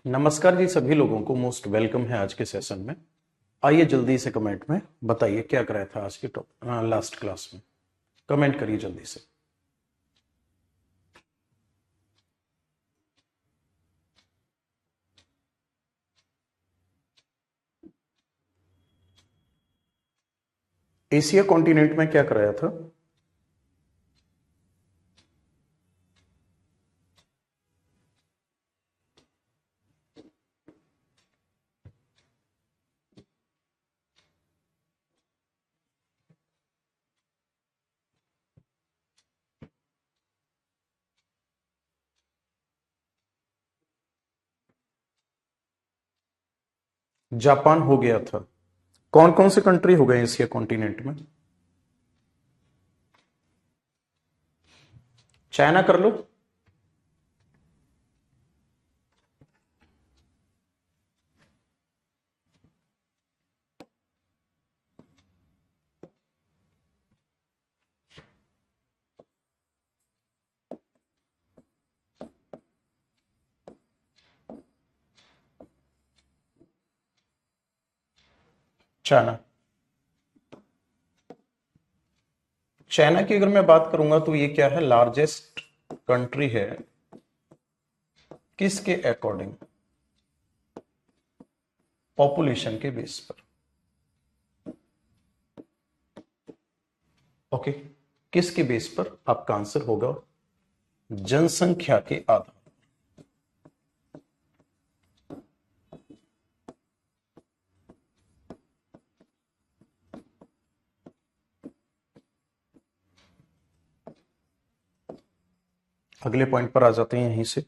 नमस्कार जी, सभी लोगों को मोस्ट वेलकम है आज के सेशन में। आइए जल्दी से कमेंट में बताइए क्या कराया था आज के लास्ट क्लास में। कमेंट करिए जल्दी से। एशिया कॉन्टिनेंट में क्या कराया था? जापान हो गया था। कौन कौन से कंट्री हो गए एशिया कॉन्टिनेंट में? चाइना कर लो। चाइना। चाइना की अगर मैं बात करूंगा तो ये क्या है, लार्जेस्ट कंट्री है किसके अकॉर्डिंग? पॉपुलेशन के बेस पर। ओके, किसके बेस पर? आपका आंसर होगा जनसंख्या के आधार। अगले पॉइंट पर आ जाते हैं यहीं से।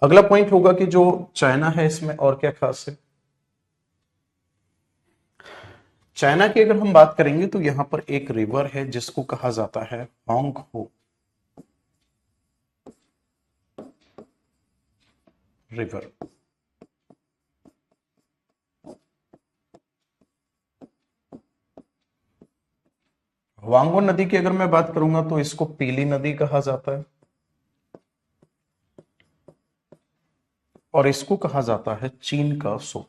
अगला पॉइंट होगा कि जो चाइना है इसमें और क्या खास है। चाइना की अगर हम बात करेंगे तो यहां पर एक रिवर है जिसको कहा जाता है होंगहो रिवर। वांगो नदी की अगर मैं बात करूंगा तो इसको पीली नदी कहा जाता है और इसको कहा जाता है चीन का सो।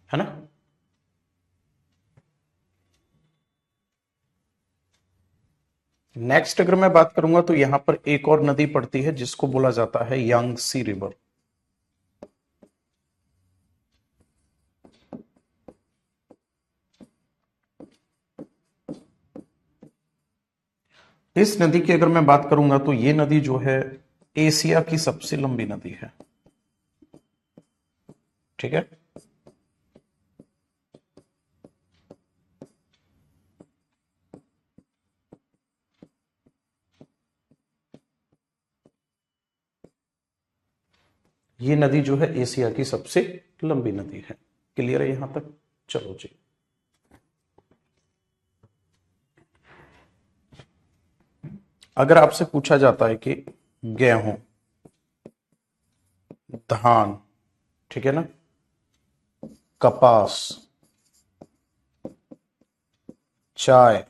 है ना? नेक्स्ट अगर मैं बात करूंगा तो यहां पर एक और नदी पड़ती है जिसको बोला जाता है यांगसी रिवर। इस नदी की अगर मैं बात करूंगा तो ये नदी जो है एशिया की सबसे लंबी नदी है। ठीक है। ये नदी जो है एशिया की सबसे लंबी नदी है। क्लियर है यहां तक? चलो जी। अगर आपसे पूछा जाता है कि गेहूं, धान, ठीक है ना, कपास, चाय,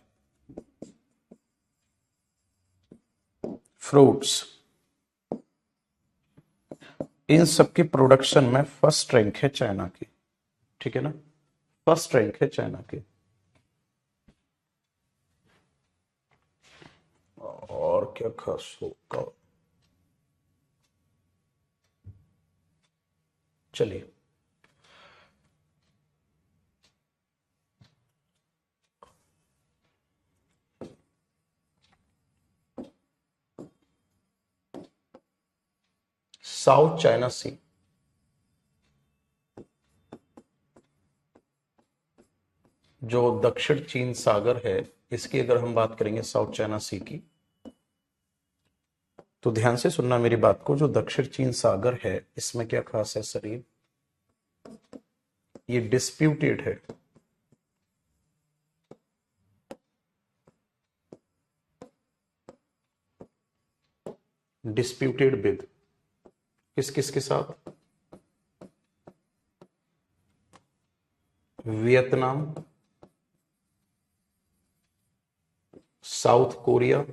फ्रूट्स, इन सब की प्रोडक्शन में फर्स्ट रैंक है चाइना की। ठीक है ना? फर्स्ट रैंक है चाइना की। और क्या खास होगा? चलिए, साउथ चाइना सी। जो दक्षिण चीन सागर है, इसकी अगर हम बात करेंगे साउथ चाइना सी की, तो ध्यान से सुनना मेरी बात को। जो दक्षिण चीन सागर है इसमें क्या खास है शरीर? ये डिस्प्यूटेड है। डिस्प्यूटेड विद किस किस के साथ? Vietnam, south Korea,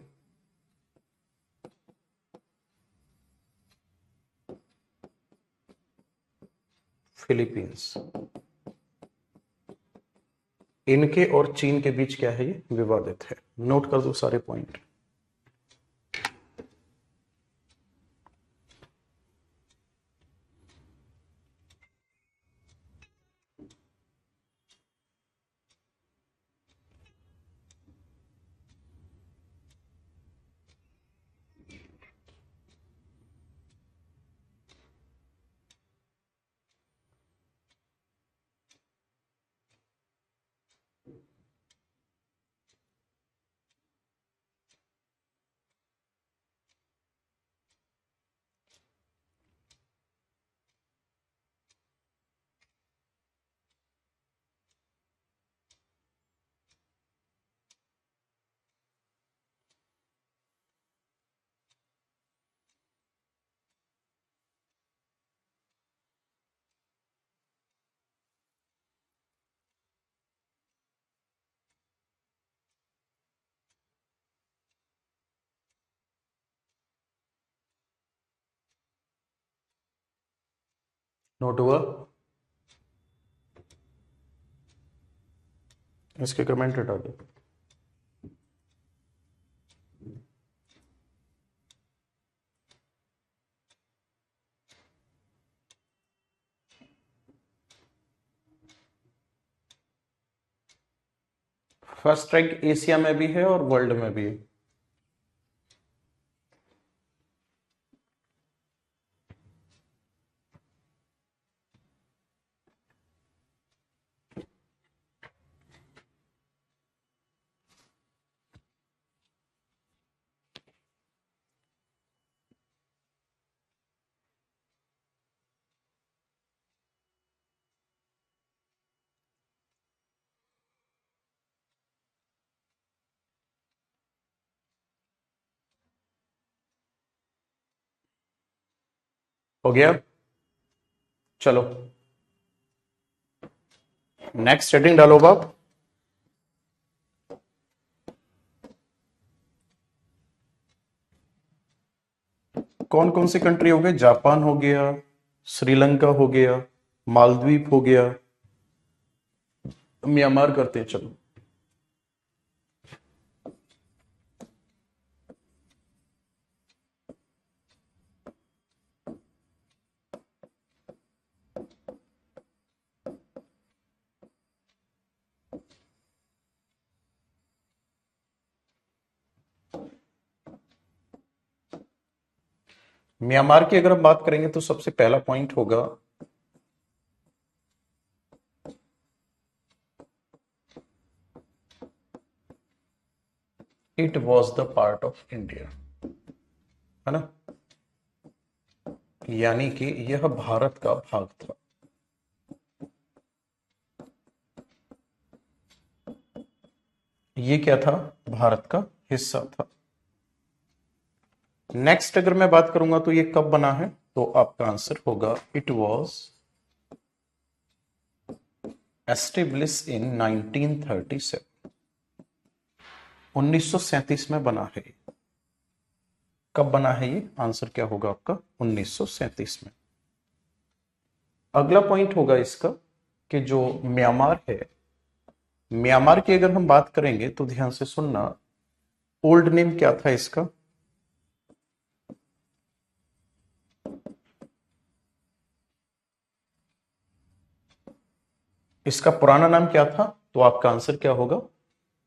Philippines. इनके और चीन के बीच क्या है, ये विवादित है। नोट कर दो सारे पॉइंट। नोट हुआ? इसके कमेंट हटा दो। फर्स्ट रैंक एशिया में भी है और वर्ल्ड में भी है। हो गया? चलो नेक्स्ट हेडिंग डालो बाप। कौन कौन सी कंट्री हो गए? जापान हो गया, श्रीलंका हो गया, मालदीव हो गया, म्यांमार करते हैं। चलो म्यांमार की अगर हम बात करेंगे तो सबसे पहला पॉइंट होगा it was the part of India, है ना, यानी कि यह भारत का भाग था। ये क्या था? भारत का हिस्सा था। नेक्स्ट अगर मैं बात करूंगा तो ये कब बना है, तो आपका आंसर होगा इट वॉज एस्टेब्लिश इन 1937। 1937 में बना है। कब बना है ये? आंसर क्या होगा आपका? 1937 में। अगला पॉइंट होगा इसका कि जो म्यांमार है, म्यांमार की अगर हम बात करेंगे तो ध्यान से सुनना, ओल्ड नेम क्या था इसका? इसका पुराना नाम क्या था? तो आपका आंसर क्या होगा?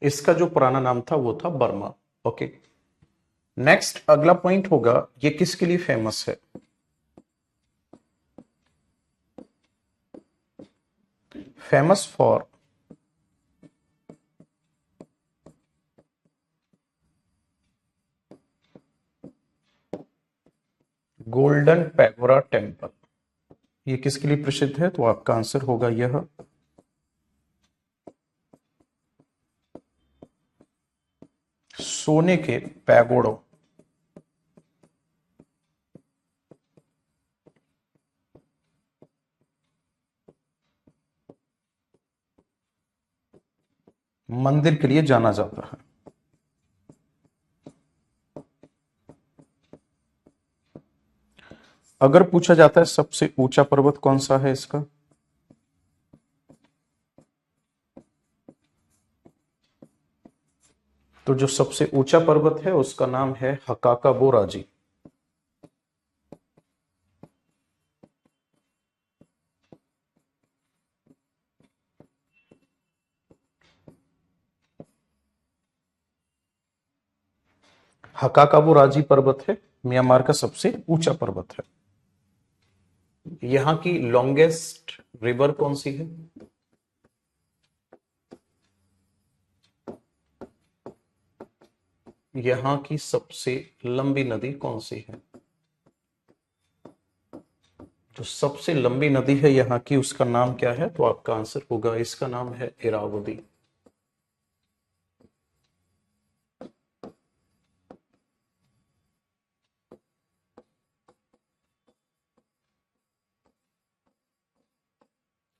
इसका जो पुराना नाम था वो था बर्मा। ओके। नेक्स्ट अगला पॉइंट होगा, ये किसके लिए फेमस है? Famous for golden pagoda temple. ये किसके लिए प्रसिद्ध है? तो आपका आंसर होगा यह सोने के पैगोडों मंदिर के लिए जाना जाता है। अगर पूछा जाता है सबसे ऊंचा पर्वत कौन सा है इसका, तो जो सबसे ऊंचा पर्वत है उसका नाम है हकाकाबोराजी। हकाकाबोराजी पर्वत है म्यांमार का सबसे ऊंचा पर्वत है। यहां की लॉन्गेस्ट रिवर कौन सी है, यहां की सबसे लंबी नदी कौन सी है, जो सबसे लंबी नदी है यहाँ की उसका नाम क्या है, तो आपका आंसर होगा इसका नाम है इरावदी।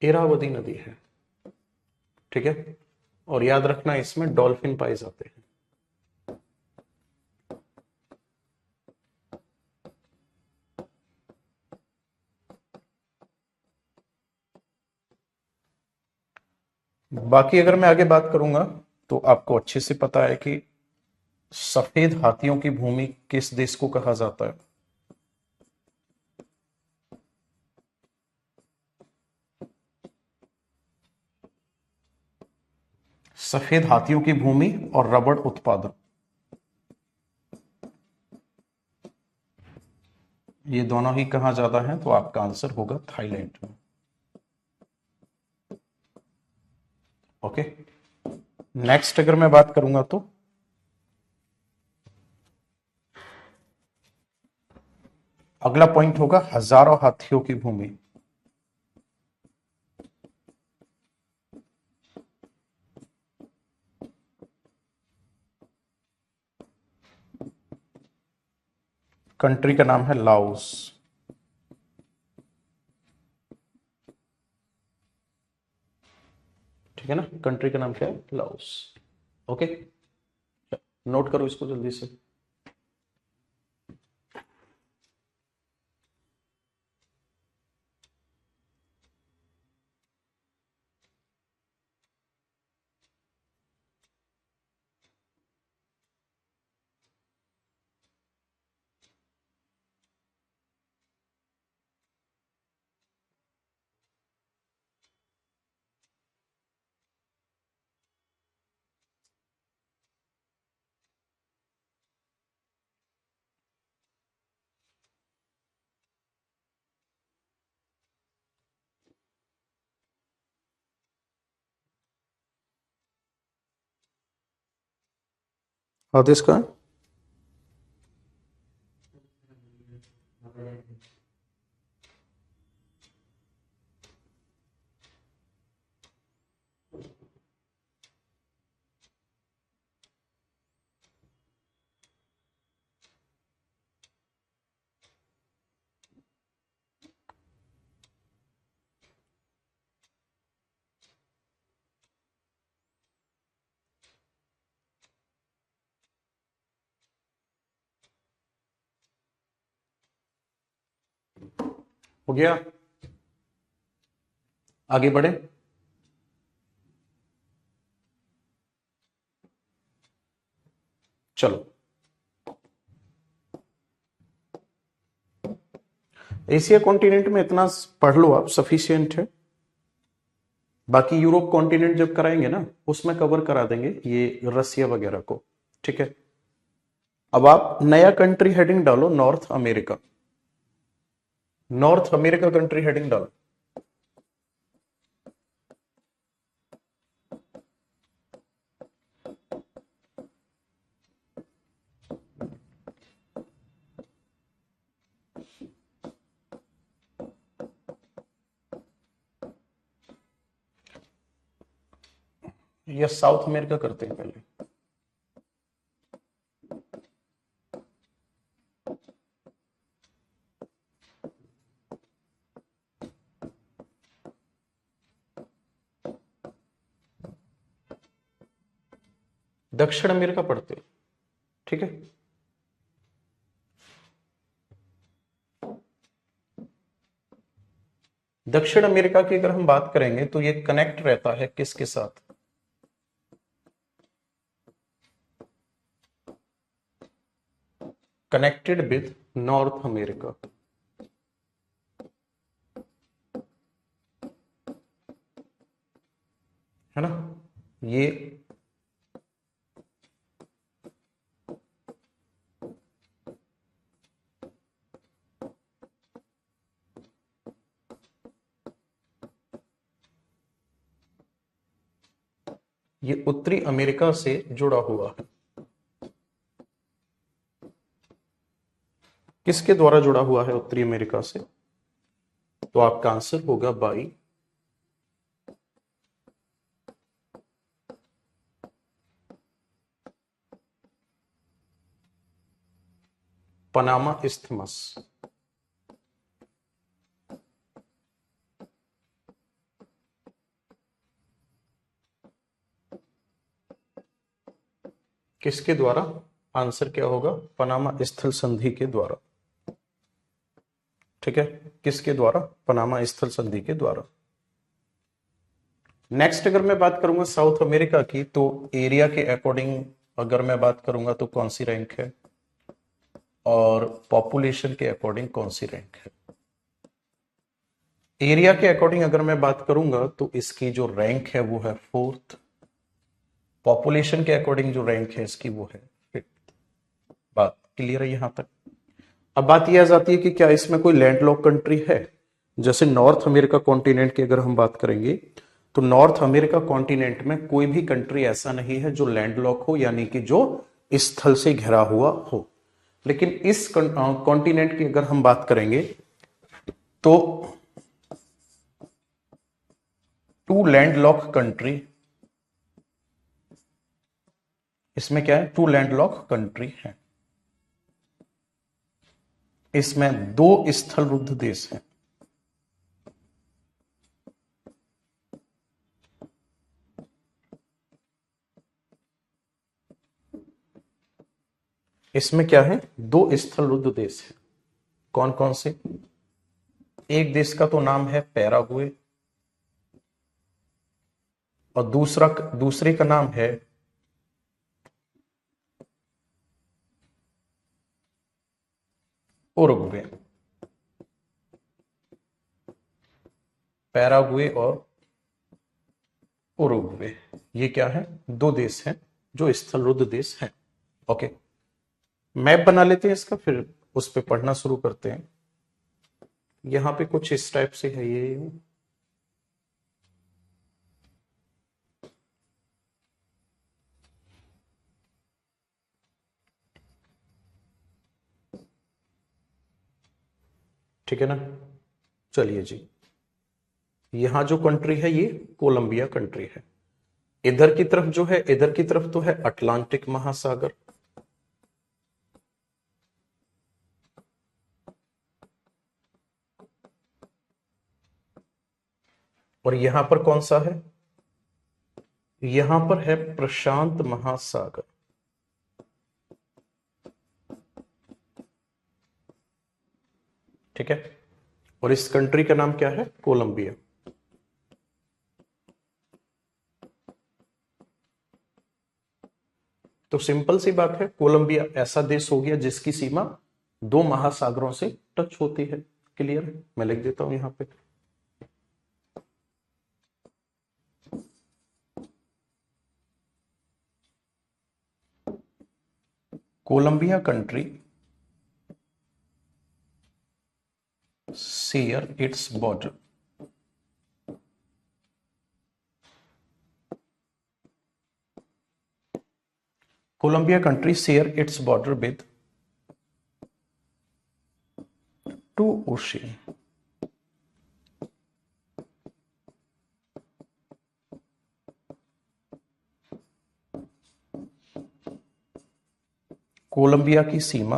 इरावदी नदी है, ठीक है। और याद रखना इसमें डॉल्फिन पाए जाते हैं। बाकी अगर मैं आगे बात करूंगा तो आपको अच्छे से पता है कि सफेद हाथियों की भूमि किस देश को कहा जाता है, सफेद हाथियों की भूमि और रबड़ उत्पादन, ये दोनों ही कहाँ ज्यादा हैं, तो आपका आंसर होगा थाईलैंड में। ओके, नेक्स्ट अगर मैं बात करूंगा तो अगला पॉइंट होगा हजारों हाथियों की भूमि। कंट्री का नाम है लाओस। ठीक है ना, कंट्री का नाम क्या है, लाओस। ओके, नोट करो इसको जल्दी से। आदेश का हो गया, आगे बढ़े। चलो, एशिया कॉन्टिनेंट में इतना पढ़ लो आप, सफिशियंट है। बाकी यूरोप कॉन्टिनेंट जब कराएंगे ना उसमें कवर करा देंगे ये रसिया वगैरह को, ठीक है। अब आप नया कंट्री हेडिंग डालो, north America. North America country heading डालो। या साउथ अमेरिका करते हैं पहले। दक्षिण अमेरिका पढ़ते हो, ठीक है। दक्षिण अमेरिका की अगर हम बात करेंगे तो ये कनेक्ट रहता है किसके साथ, कनेक्टेड विद नॉर्थ अमेरिका, है ना। ये उत्तरी अमेरिका से जुड़ा हुआ है। किसके द्वारा जुड़ा हुआ है उत्तरी अमेरिका से, तो आपका आंसर होगा बाई पनामा इस्थमस। किसके द्वारा, आंसर क्या होगा, पनामा स्थल संधि के द्वारा, ठीक है। किसके द्वारा, पनामा स्थल संधि के द्वारा। नेक्स्ट अगर मैं बात करूंगा साउथ अमेरिका की, तो एरिया के अकॉर्डिंग अगर मैं बात करूंगा तो कौन सी रैंक है, और पॉपुलेशन के अकॉर्डिंग कौन सी रैंक है। एरिया के अकॉर्डिंग अगर मैं बात करूंगा तो इसकी जो रैंक है वो है 4th। पॉपुलेशन के अकॉर्डिंग जो रैंक है इसकी वो है 5th। बात क्लियर है यहां तक। अब बात यह आ जाती है कि क्या इसमें कोई लैंडलॉक कंट्री है। जैसे नॉर्थ अमेरिका कॉन्टिनेंट की अगर हम बात करेंगे तो नॉर्थ अमेरिका कॉन्टिनेंट में कोई भी कंट्री ऐसा नहीं है जो लैंडलॉक हो, यानी कि जो स्थल से घिरा हुआ हो। लेकिन इस कॉन्टिनेंट की अगर हम बात करेंगे तो टू लैंडलॉक कंट्री, इसमें क्या है, टू लैंडलॉक कंट्री है। इसमें 2 स्थल रुद्ध देश हैं। इसमें क्या है, 2 स्थल रुद्ध देश हैं। कौन कौन से, एक देश का तो नाम है पैराग्वे, और दूसरे का नाम है उरुग्वे। पैराग्वे और उरुग्वे, ये क्या है, 2 देश हैं जो स्थल रुद्ध देश हैं। ओके, मैप बना लेते हैं इसका, फिर उस पर पढ़ना शुरू करते हैं। यहां पे कुछ इस टाइप से है ये, ठीक है ना। चलिए जी, यहां जो कंट्री है ये कोलंबिया कंट्री है। इधर की तरफ जो है, इधर की तरफ तो है अटलांटिक महासागर, और यहां पर कौन सा है, यहां पर है प्रशांत महासागर। ठीक है, और इस कंट्री का नाम क्या है, कोलंबिया। तो सिंपल सी बात है, कोलंबिया ऐसा देश हो गया जिसकी सीमा 2 महासागरों से टच होती है। क्लियर है, मैं लिख देता हूं यहां पे। Colombia country share its border, Colombia country share its border with 2 ocean. Colombia की सीमा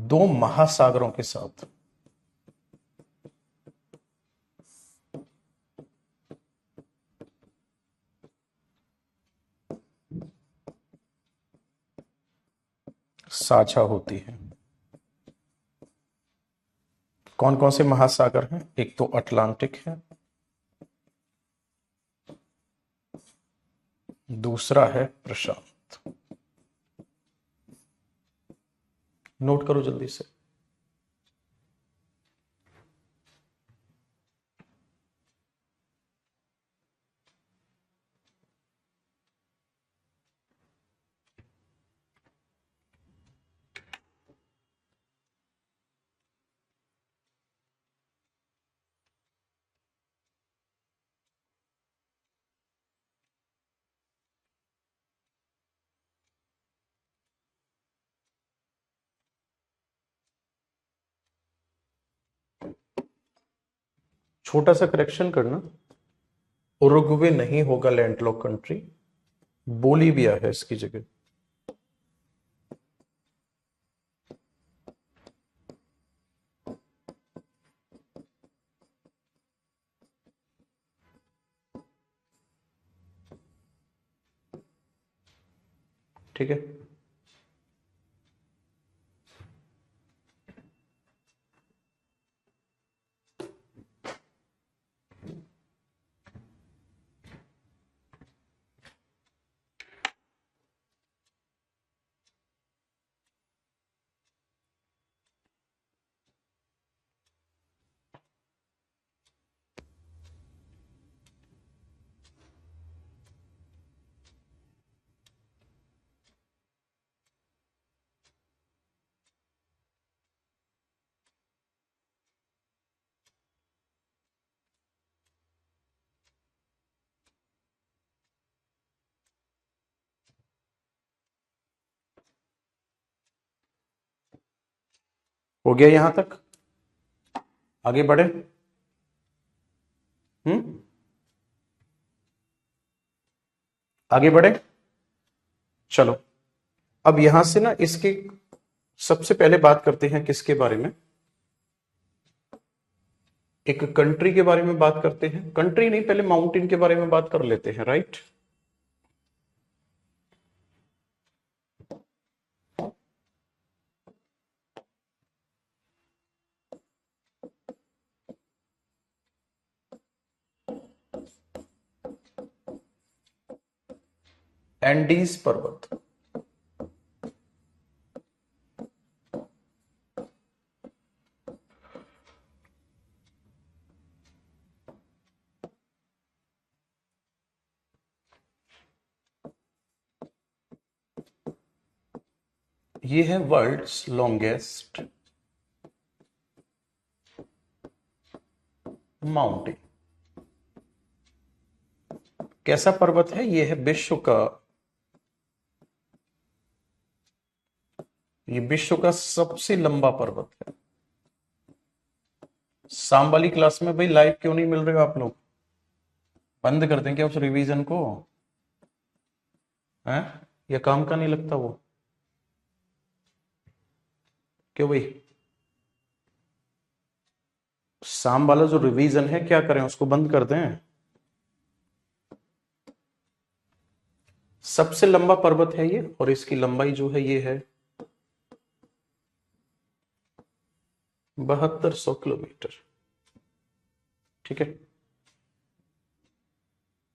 2 महासागरों के साथ साझा होती है। कौन कौन से महासागर हैं? एक तो अटलांटिक है, दूसरा है प्रशांत। नोट करो जल्दी से। छोटा सा करेक्शन करना, उरुग्वे नहीं होगा लैंडलॉक कंट्री, बोलीविया है इसकी जगह। ठीक है, हो गया यहां तक? आगे बढ़े? आगे बढ़े, चलो। अब यहां से ना इसके सबसे पहले बात करते हैं किसके बारे में? एक कंट्री के बारे में बात करते हैं। कंट्री नहीं, पहले माउंटेन के बारे में बात कर लेते हैं, राइट? एंडीज पर्वत, ये है वर्ल्ड्स लॉन्गेस्ट माउंटेन। कैसा पर्वत है? ये है विश्व का, ये विश्व का सबसे लंबा पर्वत है। शाम वाली क्लास में भाई लाइव क्यों नहीं मिल रहे हो आप लोग? बंद कर दें क्या उस रिवीजन को? हैं? ये काम का नहीं लगता वो? क्यों भाई? शाम वाला जो रिवीजन है क्या करें, उसको बंद कर दें? सबसे लंबा पर्वत है ये, और इसकी लंबाई जो है ये है 7200 किलोमीटर। ठीक है,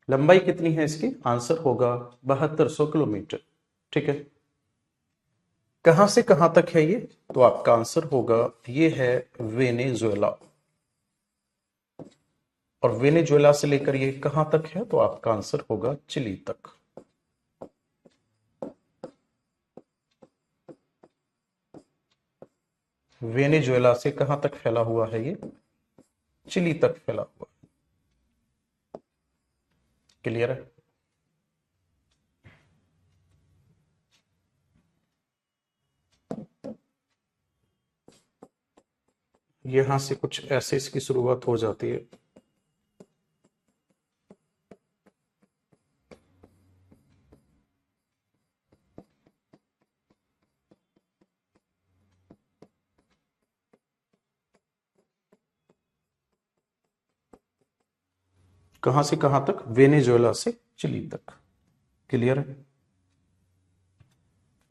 लंबाई कितनी है इसकी? आंसर होगा 7200 किलोमीटर। ठीक है, कहां से कहां तक है ये? तो आपका आंसर होगा ये है वेनेजुएला। और वेनेजुएला से लेकर ये कहां तक है? तो आपका आंसर होगा चिली तक। वेनेजुएला से कहां तक फैला हुआ है ये? चिली तक फैला हुआ। क्लियर है? यहां से कुछ ऐसे इसकी शुरुआत हो जाती है। कहां से कहां तक? वेनेजुएला से चिली तक। क्लियर है?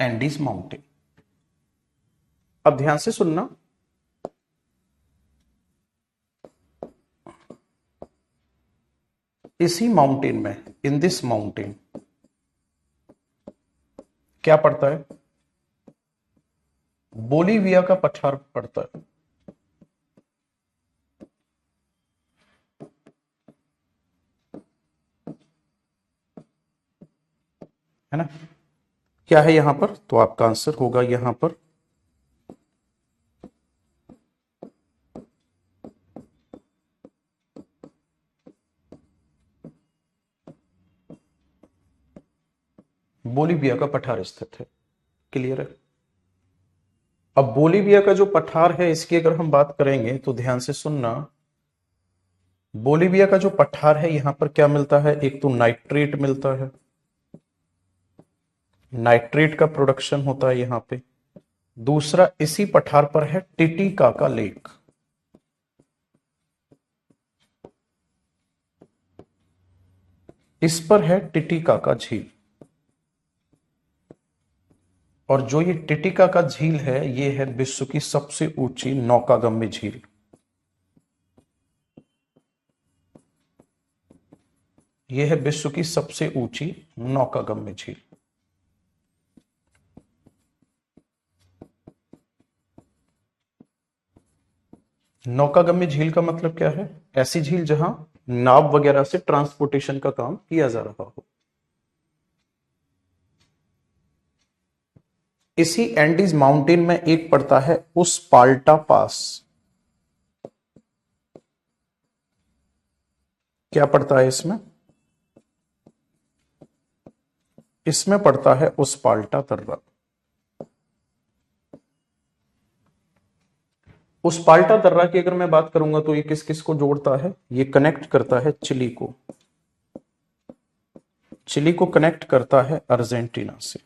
Andes mountain. अब ध्यान से सुनना, इसी माउंटेन में, इन दिस माउंटेन क्या पड़ता है? बोलीविया का पठार पड़ता है है ना? क्या है यहां पर? तो आपका आंसर होगा यहां पर बोलीविया का पठार स्थित है। क्लियर है? अब बोलीविया का जो पठार है इसकी अगर हम बात करेंगे तो ध्यान से सुनना, बोलीविया का जो पठार है यहां पर क्या मिलता है? एक तो नाइट्रेट मिलता है, नाइट्रेट का प्रोडक्शन होता है यहां पे। दूसरा, इसी पठार पर है टिटिकाका लेक, इस पर है टिटिकाका झील। और जो ये टिटिकाका झील है ये है विश्व की सबसे ऊंची नौकागम्य झील। यह है विश्व की सबसे ऊंची नौकागम्य झील। नौकागम्य झील का मतलब क्या है? ऐसी झील जहां नाव वगैरह से ट्रांसपोर्टेशन का काम किया जा रहा हो। इसी एंडीज माउंटेन में एक पड़ता है उस पाल्टा पास। क्या पड़ता है इसमें? इसमें पड़ता है उस पाल्टा दर्रा। उस पाल्टा दर्रा की अगर मैं बात करूंगा तो ये किस किस को जोड़ता है? ये कनेक्ट करता है चिली को, चिली को कनेक्ट करता है अर्जेंटीना से।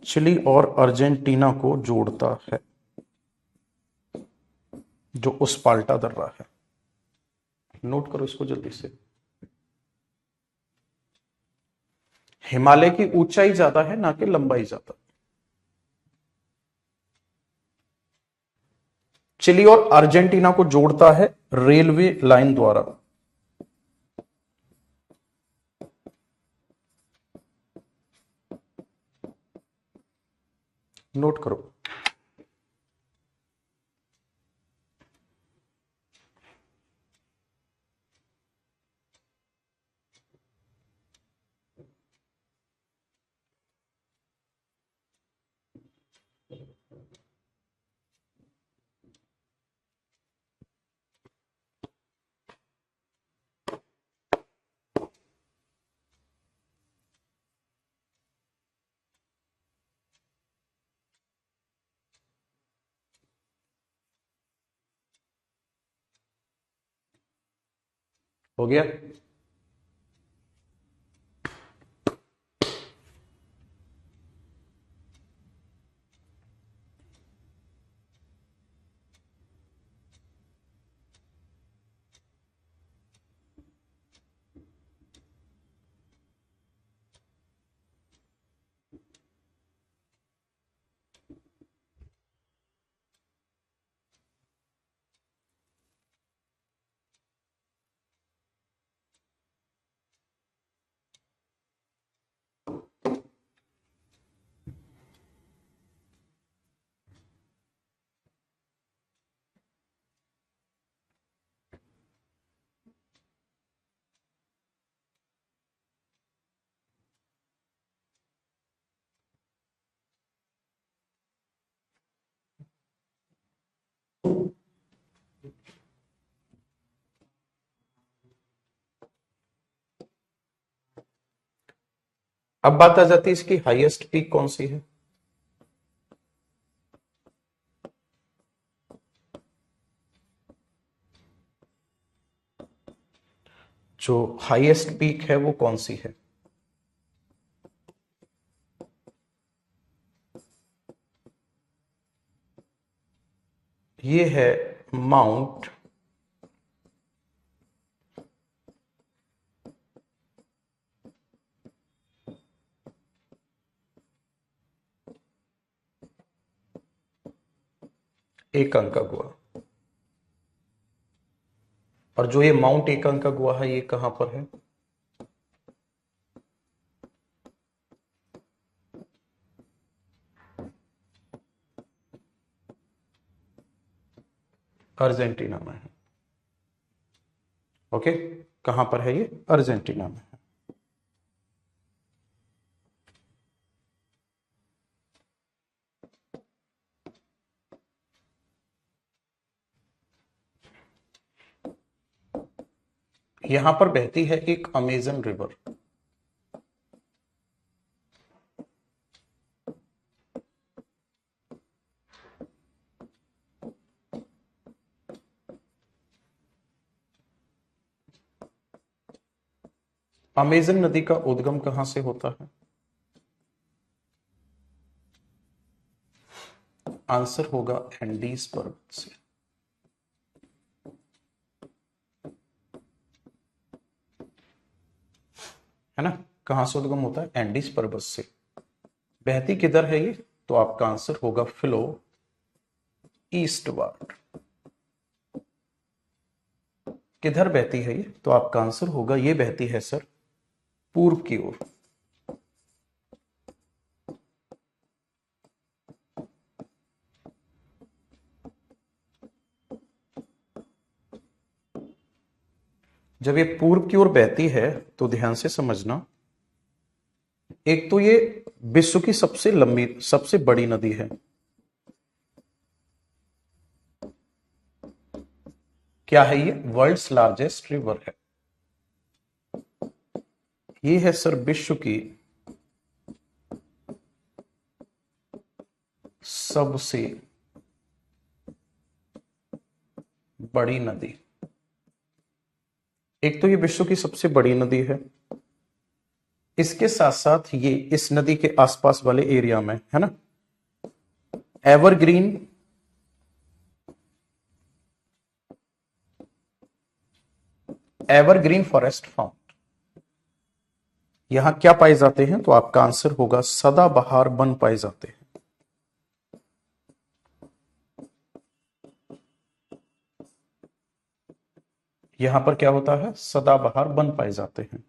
चिली और अर्जेंटीना को जोड़ता है जो उस पाल्टा दर्रा है। नोट करो इसको जल्दी से। हिमालय की ऊंचाई ज्यादा है ना कि लंबाई ज्यादा? चिली और अर्जेंटीना को जोड़ता है रेलवे लाइन द्वारा। नोट करो। हो गया? अब बात आ जाती है इसकी हाईएस्ट पीक कौन सी है? जो हाईएस्ट पीक है वो कौन सी है? ये है माउंट एकांकागुआ। और जो ये माउंट एकांकागुआ है ये कहां पर है? अर्जेंटीना में है। ओके, कहां पर है ये? अर्जेंटीना में है। यहां पर बहती है एक अमेजन रिवर। अमेजन नदी का उद्गम कहां से होता है? आंसर होगा एंडीज पर्वत से, है ना। कहां से उद्गम होता है? एंडीज पर्वत से। बहती किधर है ये? तो आपका आंसर होगा फ्लो ईस्टवर्ड। किधर बहती है ये? तो आपका आंसर होगा ये बहती है सर पूर्व की ओर। जब ये पूर्व की ओर बहती है तो ध्यान से समझना, एक तो ये विश्व की सबसे लंबी सबसे बड़ी नदी है। क्या है ये? वर्ल्ड्स लार्जेस्ट रिवर है। ये है सर विश्व की सबसे बड़ी नदी। एक तो ये विश्व की सबसे बड़ी नदी है, इसके साथ साथ ये इस नदी के आसपास वाले एरिया में, है ना, एवरग्रीन फॉरेस्ट फाउंड। यहां क्या पाए जाते हैं? तो आपका आंसर होगा सदाबहार वन पाए जाते हैं। यहां पर क्या होता है? सदाबहार वन पाए जाते हैं।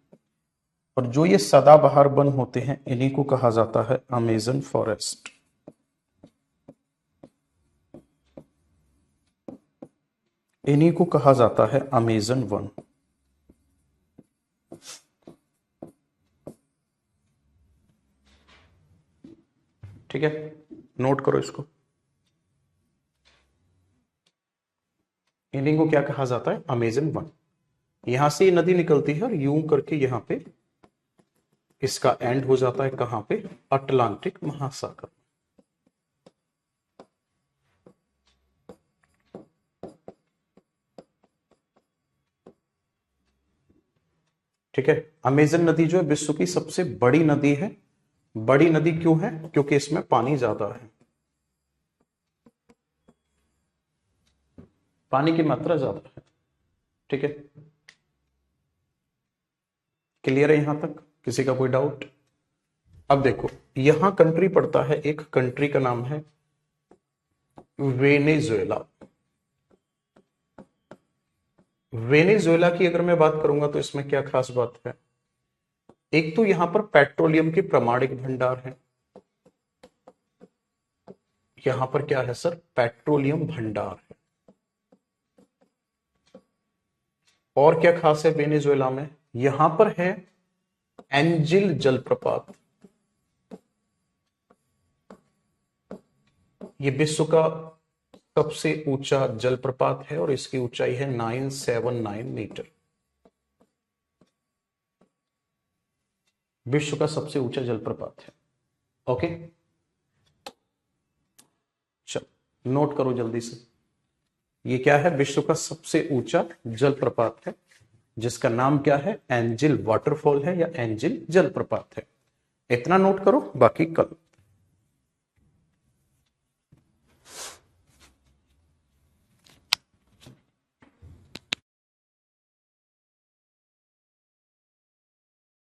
और जो ये सदाबहार वन होते हैं इन्हीं को कहा जाता है अमेजन फॉरेस्ट। इन्हीं को कहा जाता है अमेजन वन। ठीक है, नोट करो इसको। इन्हीं को क्या कहा जाता है? Amazon one. यहां से ये नदी निकलती है और यूं करके यहां पे इसका एंड हो जाता है। कहां पे? अटलांटिक महासागर। ठीक है, अमेजन नदी जो है विश्व की सबसे बड़ी नदी है। बड़ी नदी क्यों है? क्योंकि इसमें पानी ज्यादा है, पानी की मात्रा ज्यादा है। ठीक है, क्लियर है यहां तक? किसी का कोई डाउट? अब देखो, यहां कंट्री पड़ता है, एक कंट्री का नाम है वेनेजुएला। वेनेजुएला की अगर मैं बात करूंगा तो इसमें क्या खास बात है? एक तो यहां पर पेट्रोलियम के प्रमाणिक भंडार है। यहां पर क्या है सर? पेट्रोलियम भंडार है। और क्या खास है वेनेजुएला में? यहां पर है एंजिल जलप्रपात। ये विश्व का सबसे ऊंचा जलप्रपात है और इसकी ऊंचाई है 979 मीटर। विश्व का सबसे ऊंचा जलप्रपात है। ओके, चलो नोट करो जल्दी से। ये क्या है? विश्व का सबसे ऊंचा जलप्रपात है जिसका नाम क्या है? एंजिल वाटरफॉल है या एंजिल जलप्रपात है। इतना नोट करो, बाकी कल